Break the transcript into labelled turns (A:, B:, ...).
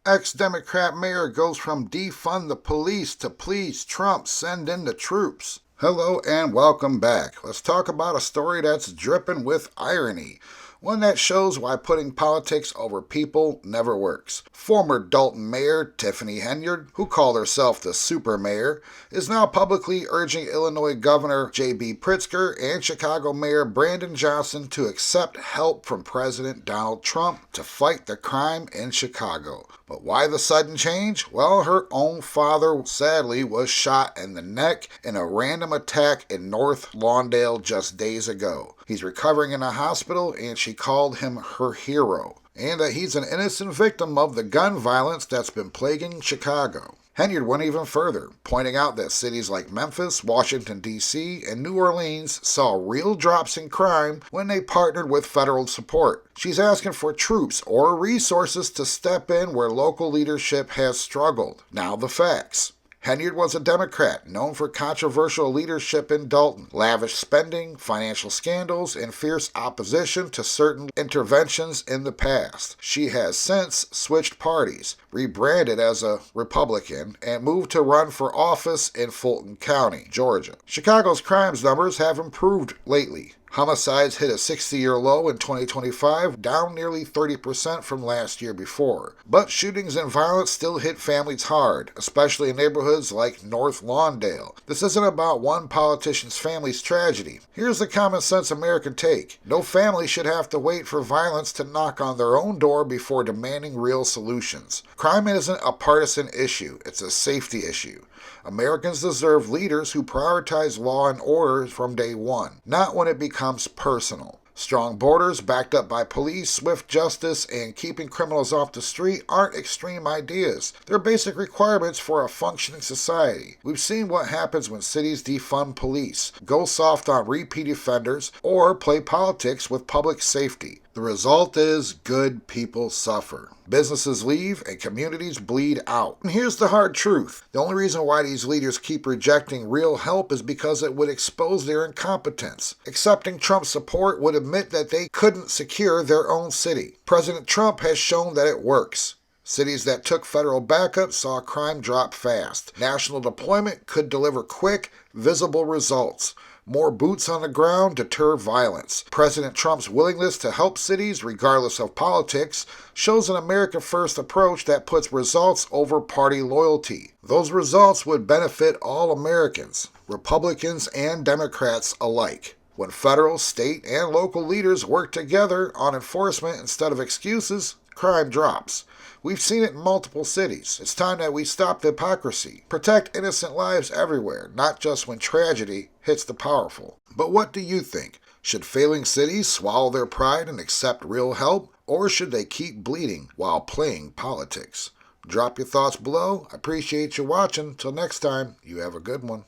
A: Ex-Democrat mayor goes from defund the police to please Trump send in the troops. Hello and welcome back. Let's talk about a story that's dripping with irony. One that shows why putting politics over people never works. Former Dalton Mayor Tiffany Henyard, who called herself the Super Mayor, is now publicly urging Illinois Governor J.B. Pritzker and Chicago Mayor Brandon Johnson to accept help from President Donald Trump to fight the crime in Chicago. But why the sudden change? Well, her own father, sadly, was shot in the neck in a random attack in North Lawndale just days ago. He's recovering in a hospital, and she called him her hero, and that he's an innocent victim of the gun violence that's been plaguing Chicago. Henyard went even further, pointing out that cities like Memphis, Washington, D.C., and New Orleans saw real drops in crime when they partnered with federal support. She's asking for troops or resources to step in where local leadership has struggled. Now the facts. Henyard was a Democrat known for controversial leadership in Dalton, lavish spending, financial scandals, and fierce opposition to certain interventions in the past. She has since switched parties, rebranded as a Republican, and moved to run for office in Fulton County, Georgia. Chicago's crimes numbers have improved lately. Homicides hit a 60-year low in 2025, down nearly 30% from last year before. But shootings and violence still hit families hard, especially in neighborhoods like North Lawndale. This isn't about one politician's family's tragedy. Here's the common sense American take. No family should have to wait for violence to knock on their own door before demanding real solutions. Crime isn't a partisan issue, it's a safety issue. Americans deserve leaders who prioritize law and order from day one, not when it becomes personal. Strong borders backed up by police, swift justice, and keeping criminals off the street aren't extreme ideas. They're basic requirements for a functioning society. We've seen what happens when cities defund police, go soft on repeat offenders, or play politics with public safety. The result is good people suffer. Businesses leave and communities bleed out. And here's the hard truth. The only reason why these leaders keep rejecting real help is because it would expose their incompetence. Accepting Trump's support would admit that they couldn't secure their own city. President Trump has shown that it works. Cities that took federal backup saw crime drop fast. National deployment could deliver quick, visible results. More boots on the ground deter violence. President Trump's willingness to help cities, regardless of politics, shows an America-first approach that puts results over party loyalty. Those results would benefit all Americans, Republicans and Democrats alike. When federal, state, and local leaders work together on enforcement instead of excuses, crime drops. We've seen it in multiple cities. It's time that we stop the hypocrisy. Protect innocent lives everywhere, not just when tragedy hits the powerful. But what do you think? Should failing cities swallow their pride and accept real help? Or should they keep bleeding while playing politics? Drop your thoughts below. I appreciate you watching. Till next time, you have a good one.